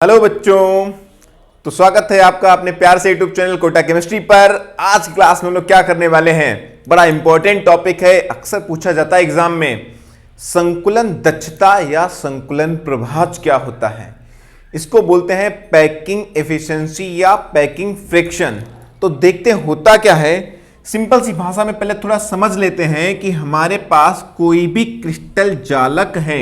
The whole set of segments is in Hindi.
हेलो बच्चों, तो स्वागत है आपका अपने प्यार से यूट्यूब चैनल कोटा केमिस्ट्री पर। आज की क्लास में हम लोग क्या करने वाले हैं, बड़ा इंपॉर्टेंट टॉपिक है, अक्सर पूछा जाता है एग्जाम में। संकुलन दक्षता या संकुलन प्रभाज क्या होता है, इसको बोलते हैं पैकिंग एफिशिएंसी या पैकिंग फ्रिक्शन। तो देखते हैं होता क्या है। सिंपल सी भाषा में पहले थोड़ा समझ लेते हैं कि हमारे पास कोई भी क्रिस्टल जालक है,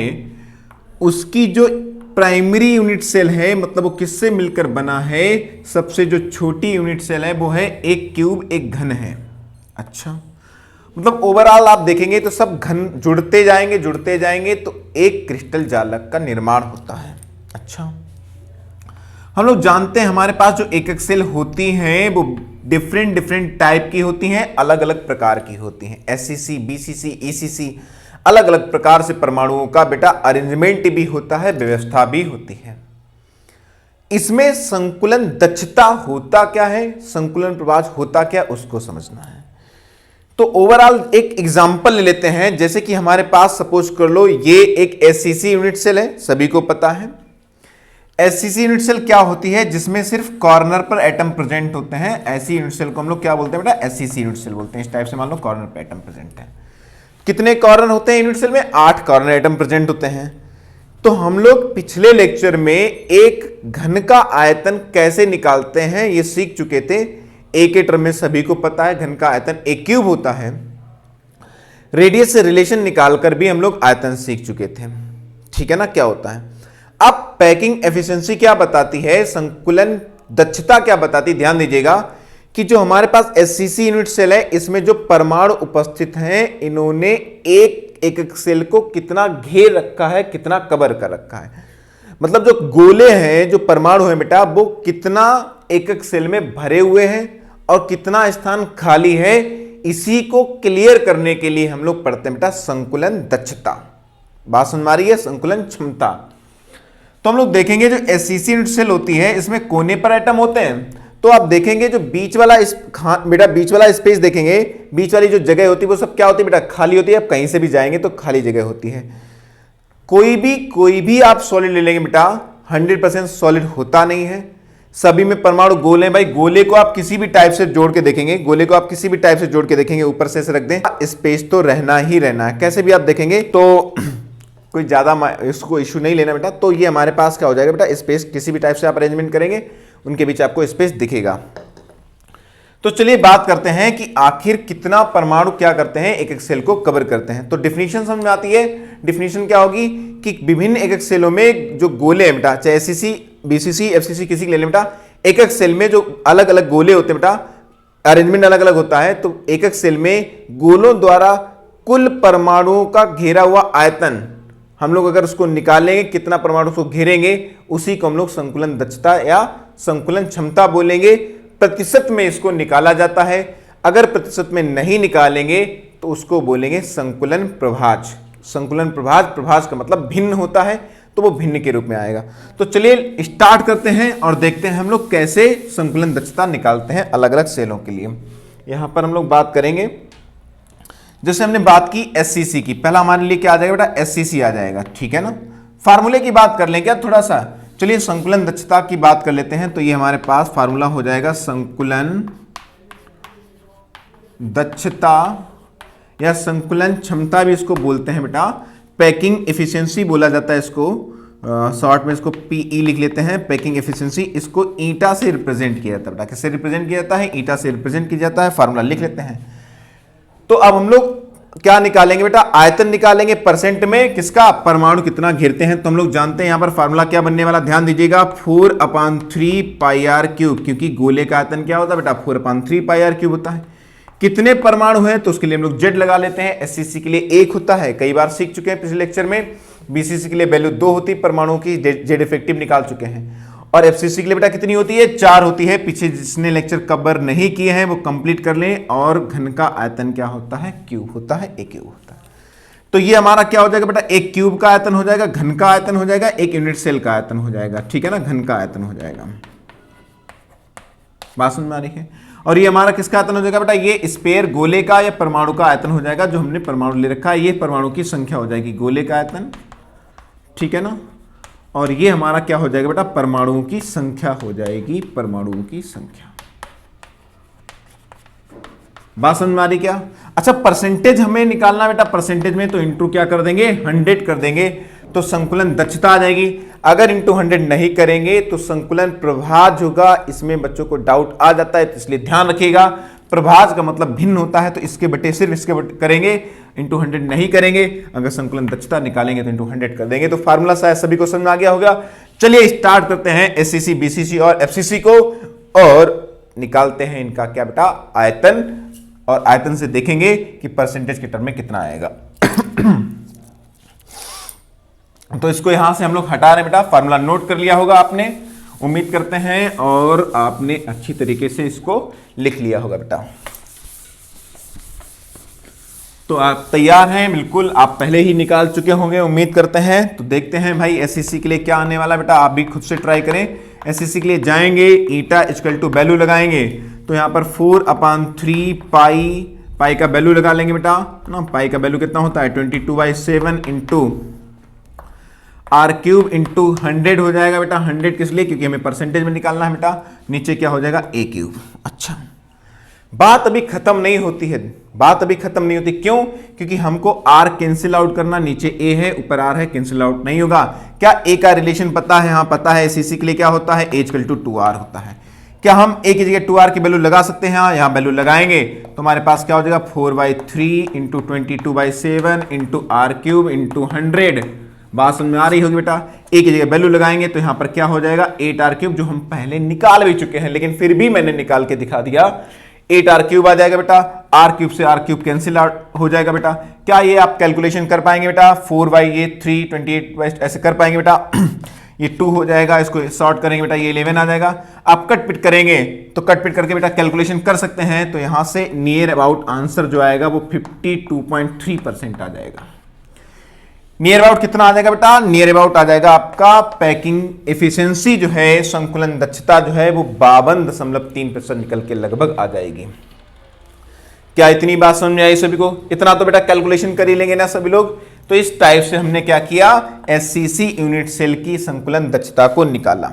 उसकी जो प्राइमरी यूनिट सेल है, मतलब वो किससे मिलकर बना है, सबसे जो छोटी यूनिट सेल है वो है एक क्यूब, एक घन है। अच्छा, मतलब ओवरऑल आप देखेंगे तो सब घन जुड़ते जाएंगे तो एक क्रिस्टल जालक का निर्माण होता है। अच्छा, हम लोग जानते हैं हमारे पास जो एकक सेल होती हैं वो डिफरेंट टाइप की होती हैं, अलग अलग प्रकार की होती हैं। एससीसी, बीसीसी, ईसीसी, अलग अलग प्रकार से परमाणुओं का बेटा अरेंजमेंट भी होता है, व्यवस्था भी होती है। इसमें संकुलन दक्षता होता क्या है, संकुलन प्रभाज होता क्या, उसको समझना है। तो ओवरऑल एक एग्जांपल ले लेते हैं। जैसे कि हमारे पास सपोज कर लो ये एक एससीसी यूनिट सेल है, सभी को पता है। एससीसी यूनिट सेल क्या होती है, जिसमें सिर्फ कॉर्नर पर एटम प्रेजेंट होते हैं। ऐसी यूनिट सेल को हम लोग क्या बोलते हैं बेटा, एससीसी यूनिट सेल बोलते हैं। इस टाइप से मान लो कॉर्नर पर एटम प्रेजेंट है। कितने कॉर्नर होते हैं यूनिट सेल में, 8 कॉर्नर एटम प्रेजेंट होते हैं। तो हम लोग पिछले लेक्चर में एक घन का आयतन कैसे निकालते हैं ये सीख चुके थे। एक के टर्म में सभी को पता है, घन का आयतन एक क्यूब होता है। रेडियस से रिलेशन निकालकर भी हम लोग आयतन सीख चुके थे, ठीक है ना, क्या होता है। अब पैकिंग एफिशिएंसी क्या बताती है, संकुलन दक्षता क्या बताती, ध्यान दीजिएगा कि जो हमारे पास एससीसी यूनिट सेल है, इसमें जो परमाणु उपस्थित हैं, इन्होंने एक एकक सेल को कितना घेर रखा है, कितना कवर कर रखा है। मतलब जो गोले हैं, जो परमाणु हैं बेटा, वो कितना एकक सेल में भरे हुए हैं और कितना स्थान खाली है, इसी को क्लियर करने के लिए हम लोग पढ़ते हैं बेटा संकुलन दक्षता। बात समझ में आ रही है, संकुलन क्षमता। तो हम लोग देखेंगे जो एससीसी यूनिट सेल होती है, इसमें कोने पर एटम होते हैं। तो आप देखेंगे जो बीच वाला बेटा बीच वाला स्पेस देखेंगे, बीच वाली जो जगह होती है वो सब क्या होती है बेटा, खाली होती है। आप कहीं से भी जाएंगे तो खाली जगह होती है। कोई भी आप सॉलिड ले लेंगे बेटा, 100% सॉलिड होता नहीं है। सभी में परमाणु गोले हैं भाई। गोले को आप किसी भी टाइप से जोड़ के देखेंगे, ऊपर से रख दें, स्पेस तो रहना ही रहना है। कैसे भी आप देखेंगे तो कोई ज्यादा इसको इश्यू नहीं लेना बेटा। तो ये हमारे पास क्या हो जाएगा बेटा, स्पेस किसी भी टाइप से आप अरेंजमेंट करेंगे, उनके बीच आपको स्पेस दिखेगा। तो चलिए बात करते हैं कि आखिर कितना परमाणु क्या करते हैं, एक एक सेल को कवर करते हैं। तो डिफिनीशन समझ में आती है। डिफिनीशन क्या होगी कि विभिन्न एक एक सेलों में जो गोले हैं बेटा, चाहे एससीसी, बीसीसी, एफसीसी किसी के ले लें बेटा, एक एक सेल में जो अलग अलग गोले होते हैं बेटा, अरेंजमेंट अलग अलग होता है। तो एक एक सेल में गोलों द्वारा कुल परमाणुओं का घेरा हुआ आयतन हम लोग अगर उसको निकालेंगे, कितना परमाणु को घेरेंगे, उसी को हम लोग संकुलन दक्षता या संकुलन क्षमता बोलेंगे। प्रतिशत में इसको निकाला जाता है। अगर प्रतिशत में नहीं निकालेंगे तो उसको बोलेंगे संकुलन प्रभाज। संकुलन प्रभाज का मतलब भिन्न होता है, तो वो भिन्न के रूप में आएगा। तो चलिए स्टार्ट करते हैं और देखते हैं हम लोग कैसे संकुलन दक्षता निकालते हैं अलग अलग सेलों के लिए। यहां पर हम लोग बात करेंगे, जैसे हमने बात की एससीसी की, पहला हमारे लिए क्या आ जाएगा बेटा, एससीसी आ जाएगा, ठीक है ना। फार्मूले की बात कर लें क्या थोड़ा सा, चलिए संकुलन दक्षता की बात कर लेते हैं। तो ये हमारे पास फार्मूला हो जाएगा संकुलन दक्षता या संकुलन क्षमता भी इसको बोलते हैं बेटा। पैकिंग एफिशिएंसी बोला जाता है इसको, शॉर्ट में इसको पीई लिख लेते हैं, पैकिंग एफिशिएंसी। इसको ईटा से रिप्रेजेंट किया जाता है बेटा, किससे रिप्रेजेंट किया जाता है, ईटा से रिप्रेजेंट किया जाता है। फार्मूला लिख लेते हैं। तो अब हम लोग क्या निकालेंगे बेटा, आयतन निकालेंगे परसेंट में, किसका, परमाणु कितना घेरते हैं। तो हम लोग जानते हैं यहां पर फार्मूला क्या बनने वाला, ध्यान दीजिएगा, 4/3 पाई आर क्यूब, क्योंकि गोले का आयतन क्या होता है बेटा, 4/3 पाई आर क्यूब होता है। कितने परमाणु हैं तो उसके लिए हम लोग जेड लगा लेते हैं। एससीसी के लिए 1 होता है, कई बार सीख चुके हैं पिछले लेक्चर में। बीसीसी के लिए वैल्यू 2 होती है, परमाणुओं की जेड इफेक्टिव निकाल चुके हैं। और एफसीसी के लिए बेटा कितनी होती है, 4 होती है। पीछे जिसने लेक्चर कवर नहीं किए हैं वो कंप्लीट कर लें। और घन का आयतन क्या होता है, क्यूब होता है, एक क्यूब होता है। तो ये हमारा क्या हो जाएगा बेटा, एक क्यूब का आयतन हो जाएगा, घन का आयतन हो जाएगा, एक यूनिट सेल का आयतन हो जाएगा, ठीक है ना, घन का आयतन हो जाएगा। बात समझ में आ रही है। और ये हमारा किसका आयतन हो जाएगा बेटा, ये स्पेयर गोले का या परमाणु का आयतन हो जाएगा, जो हमने परमाणु ले रखा है। ये परमाणु की संख्या हो जाएगी, गोले का आयतन, ठीक है ना। और ये हमारा क्या हो जाएगा बेटा, परमाणुओं की संख्या हो जाएगी, परमाणुओं की संख्या। बात समझ में आ रही क्या? अच्छा, परसेंटेज हमें निकालना बेटा, परसेंटेज में तो इंटू क्या कर देंगे, 100 कर देंगे, तो संकुलन दक्षता आ जाएगी। अगर इंटू 100 नहीं करेंगे तो संकुलन प्रभाज होगा। इसमें बच्चों को डाउट आ जाता है, तो इसलिए ध्यान रखिएगा, प्रभाज का मतलब भिन्न होता है, तो इसके बटे सिर्फ इसके बटे करेंगे, इंटू 100 नहीं करेंगे। अगर संकुलन दक्षता निकालेंगे तो इंटू 100 कर देंगे। तो फार्मूला शायद सभी को समझ में आ गया होगा। चलिए स्टार्ट करते हैं एससीसी, बीसीसी और एफसीसी को, और निकालते हैं इनका क्या बेटा, आयतन, और आयतन से देखेंगे कि परसेंटेज के टर्म में कितना आएगा। तो इसको यहां से हम लोग हटा रहे हैं बेटा, फार्मूला नोट कर लिया होगा आपने, उम्मीद करते हैं, और आपने अच्छी तरीके से इसको लिख लिया होगा बेटा। तो आप तैयार हैं? बिल्कुल, आप पहले ही निकाल चुके होंगे उम्मीद करते हैं। तो देखते हैं भाई एससीसी के लिए क्या आने वाला बेटा, आप भी खुद से ट्राई करें। एससीसी के लिए जाएंगे, ईटा इक्वल टू वैल्यू लगाएंगे, तो यहां पर 4/3 पाई का वैल्यू लगा लेंगे बेटा ना। पाई का वैल्यू कितना होता है, 22/7 इंटू आर क्यूब इंटू 100 हो जाएगा बेटा। 100 किस लिए, क्योंकि हमें परसेंटेज में निकालना है बेटा। नीचे क्या हो जाएगा, ए क्यूब। अच्छा, बात अभी खत्म नहीं होती है, बात अभी खत्म नहीं होती। क्यों? क्योंकि हमको आर कैंसिल आउट करना, नीचे ए है ऊपर आर है, कैंसिल आउट नहीं होगा। क्या ए का रिलेशन पता है? हाँ पता है, एससीसी के लिए क्या होता है, ए इक्वल टू 2r होता है। क्या हम ए की जगह 2r की वैल्यू लगा सकते हैं? हाँ, यहां वैल्यू लगाएंगे तो हमारे पास क्या हो जाएगा, 4/3 into 22/7 into R cube into 100। बात समझ में आ रही होगी बेटा। ए की जगह वैल्यू लगाएंगे तो यहां पर क्या हो जाएगा, 8r क्यूब, जो हम पहले निकाल भी चुके हैं, लेकिन फिर भी मैंने निकाल के दिखा दिया। 8r क्यूब आ जाएगा बेटा, आर क्यूब से आर क्यूब कैंसिल आउट हो जाएगा बेटा। क्या ये आप कैलकुलेशन कर पाएंगे बेटा, 4/3 28 ऐसे कर पाएंगे बेटा? ये 2 हो जाएगा, इसको सॉर्ट करेंगे बेटा, ये 11 आ जाएगा। आप कट पिट करेंगे तो कट पिट करके बेटा कैलकुलेशन कर सकते हैं। तो यहां से नियर अबाउट आंसर जो आएगा वो 52.3% आ जाएगा। नियर अबाउट कितना आ जाएगा बेटा, नियर अबाउट आ जाएगा आपका पैकिंग एफिशिएंसी जो है, संकुलन दक्षता जो है वो 52.3% निकल के लगभग आ जाएगी। क्या इतनी बात समझ में आई सभी को? इतना तो बेटा कैलकुलेशन कर ही लेंगे ना सभी लोग। तो इस टाइप से हमने क्या किया, एससीसी यूनिट सेल की संकुलन दक्षता को निकाला।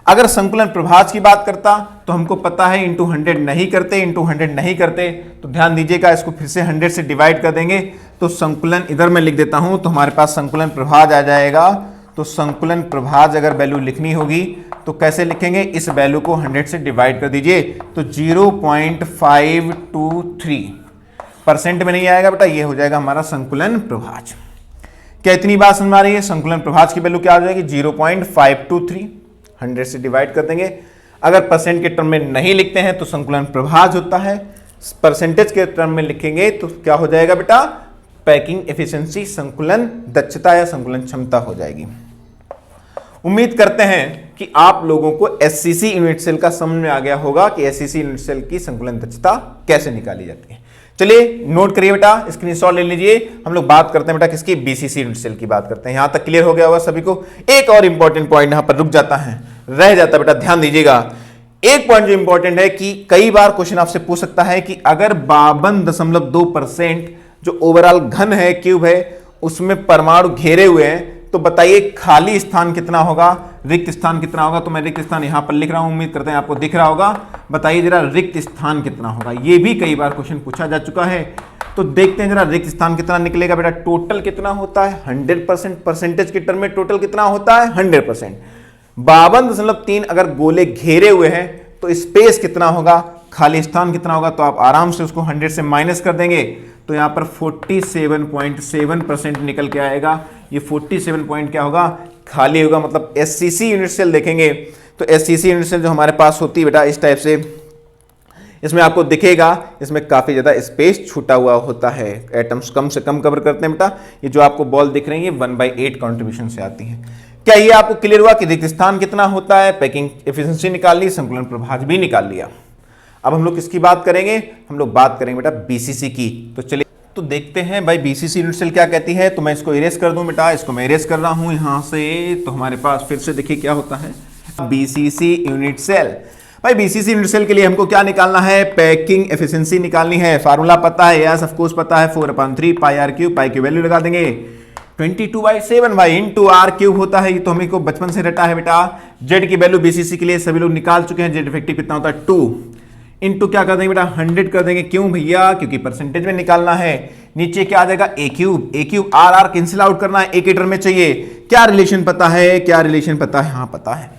अगर संकुलन प्रभाज की बात करता तो हमको पता है इंटू 100 नहीं करते, इंटू 100 नहीं करते, तो ध्यान दीजिएगा, इसको फिर से 100 से डिवाइड कर देंगे तो संकुलन इधर मैं लिख देता हूं, तो हमारे पास संकुलन प्रभाज आ जाएगा। तो संकुलन प्रभाज अगर वैल्यू लिखनी होगी तो कैसे लिखेंगे, इस वैल्यू को 100 से डिवाइड कर दीजिए तो 0.523% में नहीं आएगा बेटा, ये हो जाएगा हमारा संकुलन प्रभाज। क्या इतनी बात समझ में आ रही है? संकुलन प्रभाज की वैल्यू क्या आ जाएगी, 0.523, 100 से डिवाइड कर देंगे। अगर परसेंट के टर्म में नहीं लिखते हैं तो संकुलन प्रभाज होता है, परसेंटेज के टर्म में लिखेंगे तो क्या हो जाएगा बेटा, पैकिंग एफिशिएंसी, संकुलन दक्षता या संकुलन क्षमता हो जाएगी। उम्मीद करते हैं कि आप लोगों को एससीसी यूनिट सेल का समझ में आ गया होगा कि एससीसी यूनिट सेल की संकुलन दक्षता कैसे निकाली जाती है। चलिए नोट करिए बेटा, स्क्रीनशॉट ले लीजिए। हम लोग बात करते हैं बेटा किसकी, बीसीसी यूनिट सेल की बात करते हैं। यहां तक क्लियर हो गया होगा सभी को। एक और इंपॉर्टेंट पॉइंट यहां पर रुक जाता है, रह जाता है बेटा, ध्यान दीजिएगा। एक पॉइंट जो इंपॉर्टेंट है कि कई बार क्वेश्चन आपसे पूछ सकता है कि अगर 52.2% जो ओवरऑल घन है, क्यूब है, उसमें परमाणु घेरे हुए हैं, तो बताइए खाली स्थान कितना होगा, रिक्त स्थान कितना होगा। तो मैं रिक्त स्थान यहां पर लिख रहा हूं, उम्मीद करते हैं आपको दिख रहा होगा। बताइए जरा रिक्त स्थान कितना होगा, ये भी कई बार क्वेश्चन पूछा जा चुका है। तो देखते हैं जरा रिक्त स्थान कितना निकलेगा बेटा। टोटल कितना होता है, 100%, परसेंटेज के टर्म में टोटल कितना होता है, 100%। 52.3 अगर गोले घेरे हुए हैं तो स्पेस कितना होगा, खाली स्थान कितना होगा, तो आप आराम से उसको 100 से माइनस कर देंगे तो यहां पर 47.7% निकल के आएगा। ये 47 पॉइंट क्या होगा, खाली होगा। मतलब एससीसी यूनिट सेल देखेंगे तो एससीसी यूनिट सेल जो हमारे पास होती है बेटा इस टाइप से, इसमें आपको दिखेगा, इसमें काफी ज्यादा स्पेस छूटा हुआ होता है, एटम्स कम से कम कवर करते हैं बेटा। ये जो आपको बॉल दिख रही है 1/8 कॉन्ट्रीब्यूशन से आती है। क्या ये आपको क्लियर हुआ कि रिक्त स्थान कितना होता है, पैकिंग एफिशिएंसी निकाल ली, संकुलन प्रभाज भी निकाल लिया। अब हम लोग किसकी बात करेंगे, हम लोग बात करेंगे बेटा बीसीसी की। तो चलिए तो देखते हैं भाई बीसीसी यूनिट सेल क्या कहती है। तो मैं इसको इरेज कर दूं बेटा, इसको मैं इरेज कर रहा हूं यहां से। तो हमारे पास फिर से देखिए क्या होता है, बीसीसी यूनिट सेल। भाई बीसीसी यूनिट सेल के लिए हमको क्या निकालना है, पैकिंग एफिशिएंसी निकालनी है। फार्मूला पता है, यस ऑफ कोर्स पता है, 4/3 पाई आर क्यूब, पाई की वैल्यू लगा देंगे 22/7 भाई इंटू आर क्यूब होता है, ये तो हमें को बचपन से रटा है बेटा। जेड की वैल्यू बीसीसी के लिए सभी लोग निकाल चुके हैं, जेड इफेक्टिव कितना होता है 2 इंटू क्या कर देंगे बेटा 100 कर देंगे, क्यों भैया, क्योंकि परसेंटेज में निकालना है। नीचे क्या आ जाएगा a cube r r cancel out करना है, एक ही टर्म में चाहिए। क्या रिलेशन पता है, क्या रिलेशन पता है, हाँ पता है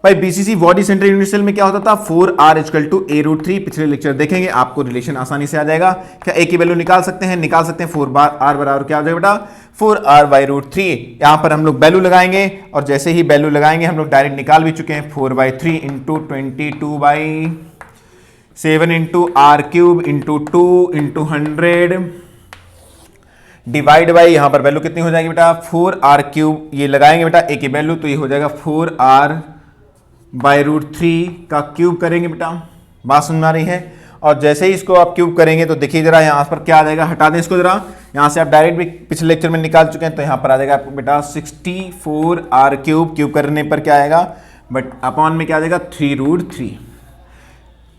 भाई, BCC body centre unit cell में क्या होता था 4r इक्वल टू a√3, पिछले लेक्चर देखेंगे, आपको रिलेशन आसानी से आ जाएगा। क्या a की वैल्यू निकाल सकते हैं, निकाल सकते हैं, 4r बराबर क्या हो जाएगा बेटा 4r/√3। यहां पर हम लोग वैल्यू लगाएंगे और जैसे ही वैल्यू लगाएंगे हम लोग डायरेक्ट निकाल भी चुके हैं, 4/3 into 22/7 into R cube into 2 into 100 divide by, यहां पर वैल्यू कितनी हो जाएगी बेटा 4r³, ये लगाएंगे बेटा a की वैल्यू तो ये हो जाएगा 4r/√3 का क्यूब करेंगे बेटा, बात समझ में आ रही है। और जैसे ही इसको आप क्यूब करेंगे तो देखिए जरा यहाँ पर क्या आ जाएगा, हटा दें इसको जरा, यहाँ से आप डायरेक्ट भी पिछले लेक्चर में निकाल चुके हैं, तो यहाँ पर आ जाएगा आपको बेटा 64r³ क्यूब करने पर क्या आएगा, बट अपॉन में क्या आ जाएगा 3√3।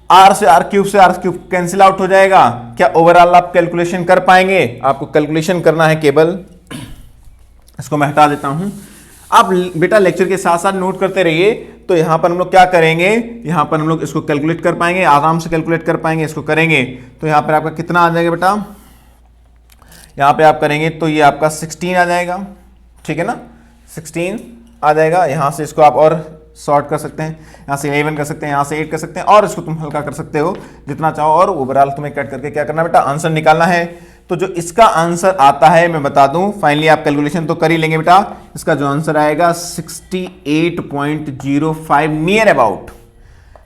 आर से आर क्यूब कैंसिल आउट हो जाएगा। क्या ओवरऑल आप कैलकुलेशन कर पाएंगे, आपको कैलकुलेशन करना है केवल, इसको मैं हटा देता हूं। आप बेटा लेक्चर के साथ साथ नोट करते रहिए, तो यहां पर हम लोग क्या करेंगे, यहां पर हम लोग इसको कैलकुलेट कर पाएंगे, आराम से कैलकुलेट कर पाएंगे, इसको करेंगे तो यहां पर आपका कितना आ जाएगा बेटा, यहां पे आप करेंगे तो ये आपका 16 आ जाएगा, ठीक है ना, 16 आ जाएगा। यहां से इसको आप और सॉर्ट कर सकते हैं, यहाँ से 11 कर सकते हैं, यहाँ से 8 कर सकते हैं, और इसको तुम हल्का कर सकते हो जितना चाहो, और ओवरऑल तुम्हें कट करके क्या करना बेटा आंसर निकालना है। तो जो इसका आंसर आता है मैं बता दूं, फाइनली आप कैलकुलेशन तो कर ही लेंगे बेटा, इसका जो आंसर आएगा 68.05 नियर अबाउट,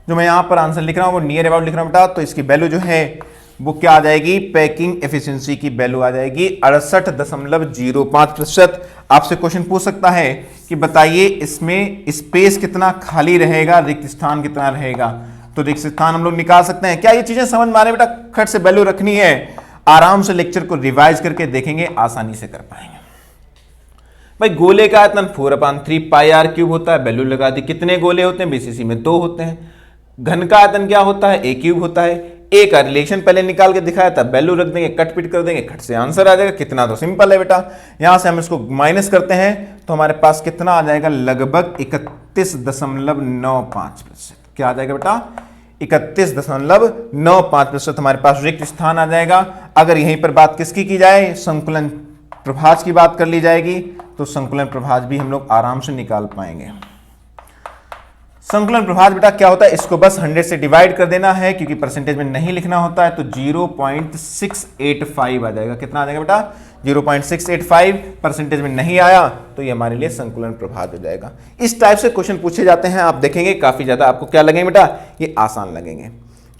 जो मैं यहाँ पर आंसर लिख रहा हूँ वो नियर अबाउट लिख रहा हूँ बेटा। तो इसकी वैल्यू जो है वो क्या आ जाएगी, पैकिंग एफिशिएंसी की वैल्यू आ जाएगी 68.05%। आपसे क्वेश्चन पूछ सकता है कि बताइए इसमें स्पेस कितना खाली रहेगा, रिक्त स्थान कितना रहेगा, तो रिक्त स्थान हम लोग निकाल सकते हैं। क्या ये चीजें समझ में आ रही है बेटा, खट से वैल्यू रखनी है, आराम से लेक्चर को रिवाइज करके देखेंगे, आसानी से कर पाएंगे। भाई गोले का आयतन 4/3 πr³ होता है, वैल्यू लगा दी। कितने गोले होते हैं, बीसीसी में 2 होते हैं। घन का आयतन क्या होता है, a³ होता है। ए का रिलेशन पहले निकाल के दिखाया था, वैल्यू रख देंगे, कट पिट कर देंगे, खट से आंसर आ जाएगा। कितना तो सिंपल है बेटा, यहां से हम इसको माइनस करते हैं तो हमारे पास कितना आ जाएगा, लगभग 31.95%। क्या आ जाएगा बेटा 31.95% हमारे पास रिक्त स्थान आ जाएगा। अगर यहीं पर बात किसकी की जाए, संकुलन प्रभाज की बात कर ली जाएगी, तो संकुलन प्रभाज भी हम लोग आराम से निकाल पाएंगे। संकुलन प्रभाज बेटा क्या होता है, इसको बस 100 से डिवाइड कर देना है, क्योंकि परसेंटेज में नहीं लिखना होता है, तो 0.685 आ जाएगा। कितना आ जाएगा बेटा 0.685, परसेंटेज में नहीं आया तो ये हमारे लिए संकुलन प्रभाज हो जाएगा। इस टाइप से क्वेश्चन पूछे जाते हैं, आप देखेंगे काफी ज्यादा आपको क्या लगेंगे बेटा, ये आसान लगेंगे।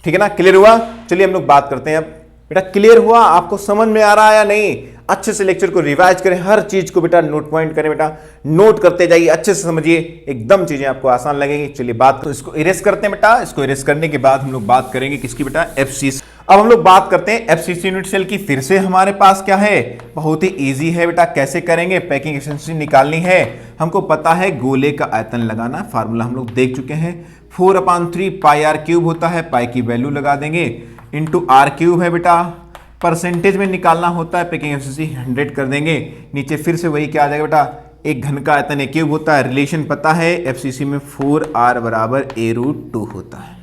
ठीक है ना, क्लियर हुआ। चलिए हम लोग बात करते हैं अब बेटा, क्लियर हुआ, आपको समझ में आ रहा है या नहीं। अच्छे से लेक्चर को रिवाइज करें, हर चीज को बेटा नोट पॉइंट करें बेटा, नोट करते जाइए, अच्छे से समझिए, एकदम चीजें आपको आसान लगेंगी। चलिए बात, तो इसको इरेज करते हैं बेटा। इसको इरेज करने के बाद हम लोग बात करेंगे किसकी बेटा, एफसीसी। अब हम लोग बात करते हैं एफसीसी यूनिट सेल की। फिर से हमारे पास क्या है, बहुत ही इजी है बेटा। कैसे करेंगे, पैकिंग एफिशिएंसी निकालनी है, हमको पता है गोले का आयतन लगाना, फार्मूला हम लोग देख चुके हैं, 4/3 πr³ होता है, पाई की वैल्यू लगा देंगे, इंटू r³ है बेटा, परसेंटेज में निकालना होता है, पैकिंग एफिशिएंसी 100 कर देंगे। नीचे फिर से वही क्या आ जाएगा बेटा, एक घन का आयतन a³ होता है, रिलेशन पता है एफसीसी में 4r बराबर a√2 होता है।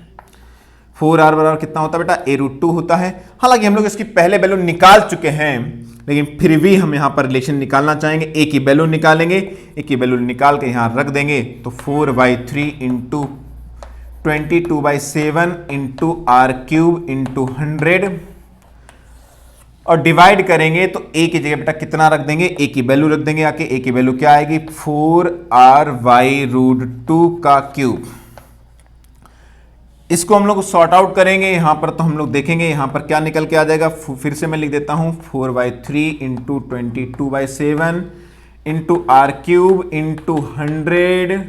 4r बराबर कितना होता है बेटा, a√2 होता है। हालांकि हम लोग इसकी पहले वैल्यू निकाल चुके हैं, लेकिन फिर भी हम यहाँ पर रिलेशन निकालना चाहेंगे। a की वैल्यू निकालेंगे, a की वैल्यू निकाल के यहाँ रख देंगे, तो 4/3 इंटू 22/7 इंटू r³ इंटू 100 और डिवाइड करेंगे तो a की जगह बेटा कितना रख देंगे, a की वैल्यू रख देंगे आके। a की वैल्यू क्या आएगी, 4r/√2 का क्यूब। इसको हम लोग सॉर्ट आउट करेंगे यहां पर, तो हम लोग देखेंगे यहां पर क्या निकल के आ जाएगा। फिर से मैं लिख देता हूं, 4/3 into 22/7 into r³ into 100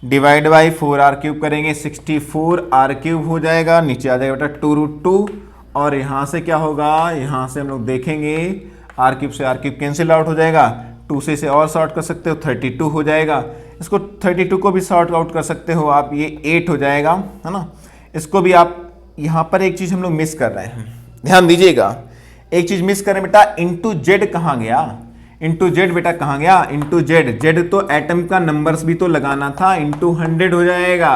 divide by 4r³ करेंगे, 64r³ हो जाएगा। नीचे आ जाएगा बेटा 2√2, और यहां से क्या होगा, यहां से हम लोग देखेंगे r³ से r³ कैंसिल आउट हो जाएगा, 2 से इसे और सॉर्ट कर सकते हो, 32 हो जाएगा। इसको 32 को भी सॉर्ट आउट कर सकते हो आप, ये 8 हो जाएगा, है ना। इसको भी आप, यहां पर एक चीज हम लोग मिस कर रहे हैं, ध्यान दीजिएगा, एक चीज मिस करें बेटा, इंटू जेड कहां गया, इंटू जेड बेटा कहाँ गया, इंटू जेड, जेड तो एटम का नंबर्स भी तो लगाना था, इंटू 100 हो जाएगा,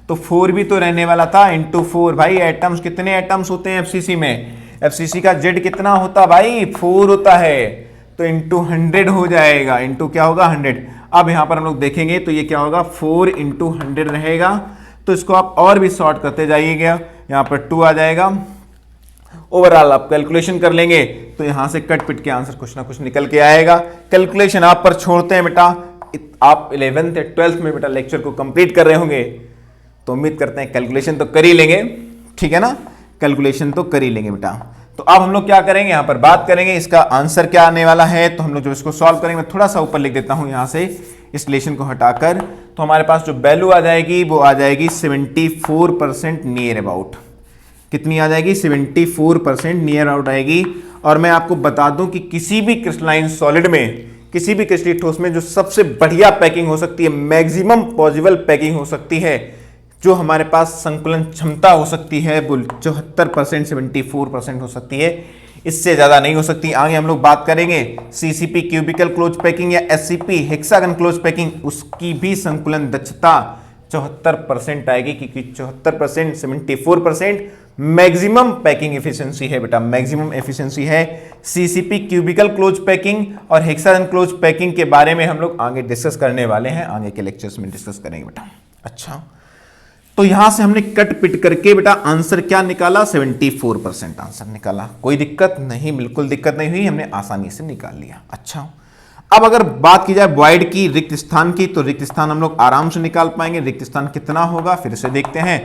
तो 4 भी तो रहने वाला था, इंटू 4। भाई एटम्स, कितने एटम्स होते हैं एफसीसी में, एफसीसी का जेड कितना होता भाई, 4 होता है, तो इंटू 100 हो जाएगा, इंटू क्या होगा 100। अब यहां पर हम लोग देखेंगे तो ये क्या होगा, 4 इंटू 100 रहेगा, तो इसको आप और भी शॉर्ट करते जाइएगा, यहां पर 2 आ जाएगा। ओवरऑल आप कैलकुलेशन कर लेंगे तो यहां से कट पिट के आंसर कुछ ना कुछ निकल के आएगा। कैलकुलेशन आप पर छोड़ते हैं बेटा, आप 11th या 12th में बेटा लेक्चर को कंप्लीट कर रहे होंगे, तो उम्मीद करते हैं कैलकुलेशन तो कर ही लेंगे, ठीक है ना, कैलकुलेशन तो कर ही लेंगे बेटा। तो अब हम लोग क्या करेंगे, यहां पर बात करेंगे इसका आंसर क्या आने वाला है। तो हम लोग जब इसको सॉल्व करेंगे, मैं थोड़ा सा ऊपर लिख देता हूं यहां से इस रिलेशन को हटाकर, तो हमारे पास जो वैल्यू आ जाएगी वो आ जाएगी 74% नियर अबाउट। कितनी आ जाएगी, 74% नियर आउट आएगी। और मैं आपको बता दूं कि किसी भी क्रिस्टलाइन सॉलिड में, किसी भी क्रिस्टलीय ठोस में जो सबसे बढ़िया पैकिंग हो सकती है, मैक्सिमम पॉसिबल पैकिंग हो सकती है, जो हमारे पास संकुलन क्षमता हो सकती है वो 74% 74% हो सकती है, इससे ज्यादा नहीं हो सकती। आगे हम लोग बात करेंगे सीसीपी क्यूबिकल क्लोज पैकिंग या एससीपी हेक्सागन क्लोज पैकिंग, उसकी भी संकुलन दक्षता 74% आएगी, क्योंकि 74% 74% मैक्सिमम पैकिंग एफिशिएंसी है बेटा, मैक्सिमम एफिशिएंसी है। सीसीपी क्यूबिकल क्लोज पैकिंग और हेक्सागन क्लोज पैकिंग के बारे में हम लोग आगे डिस्कस करने वाले हैं, आगे के लेक्चर्स में डिस्कस करेंगे बेटा। अच्छा, तो यहां से हमने कट पिट करके बेटा आंसर क्या निकाला, 74% आंसर निकाला। कोई दिक्कत नहीं, बिल्कुल दिक्कत नहीं हुई, हमने आसानी से निकाल लिया। अच्छा, अब अगर बात की जाए वॉइड की, रिक्त स्थान की, तो रिक्त स्थान हम लोग आराम से निकाल पाएंगे। रिक्त स्थान कितना होगा, फिर से देखते हैं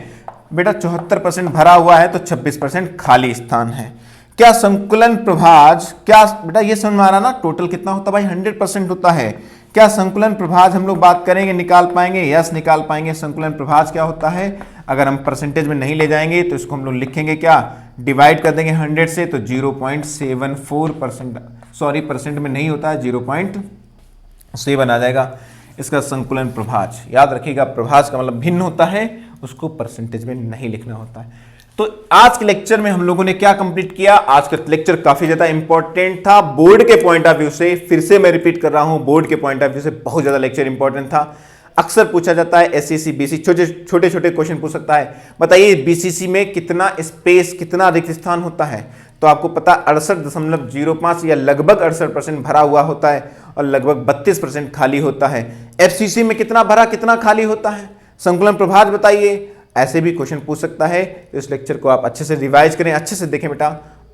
बेटा, 74% भरा हुआ है तो 26% खाली स्थान है। क्या संकुलन प्रभाज, क्या बेटा ये समझ में आ रहा ना, टोटल कितना होता है भाई, 100% होता है। क्या संकुलन प्रभाज हम लोग बात करेंगे निकाल पाएंगे, यस निकाल पाएंगे। संकुलन प्रभाज क्या होता है, अगर हम परसेंटेज में नहीं ले जाएंगे तो इसको हम लोग लिखेंगे क्या, डिवाइड कर देंगे 100 से, तो 0.74%, सॉरी परसेंट में नहीं होता है, 0.7 आ जाएगा इसका संकुलन प्रभाज। याद रखिएगा, प्रभाज का मतलब भिन्न होता है, उसको परसेंटेज में नहीं लिखना होता है। तो आज के लेक्चर में हम लोगों ने क्या कंप्लीट किया, आज का लेक्चर काफी ज्यादा इंपॉर्टेंट था बोर्ड के पॉइंट ऑफ व्यू से। फिर से मैं रिपीट कर रहा हूं, बोर्ड के पॉइंट ऑफ व्यू से बहुत ज्यादा लेक्चर इंपॉर्टेंट था। अक्सर पूछा जाता है एससीसी बीसी, छोटे छोटे क्वेश्चन पूछ सकता है, बताइए बीसीसी में कितना स्पेस, कितना रिक्त स्थान होता है, तो आपको पता 68.05 या लगभग 68% भरा हुआ होता है और लगभग 32% खाली होता है। एफसीसी में कितना भरा कितना खाली होता है, संकुलन प्रभाज बताइए। ऐसे भी क्वेश्चन पूछ सकता है, तो इस लेक्चर को आप अच्छे से रिवाइज करें, अच्छे से देखें बेटा,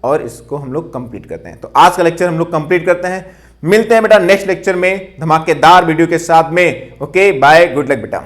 और इसको हम लोग कंप्लीट करते हैं। तो आज का लेक्चर हम लोग कंप्लीट करते हैं, मिलते हैं बेटा नेक्स्ट लेक्चर में धमाकेदार वीडियो के साथ में। ओके बाय, गुड लक बेटा।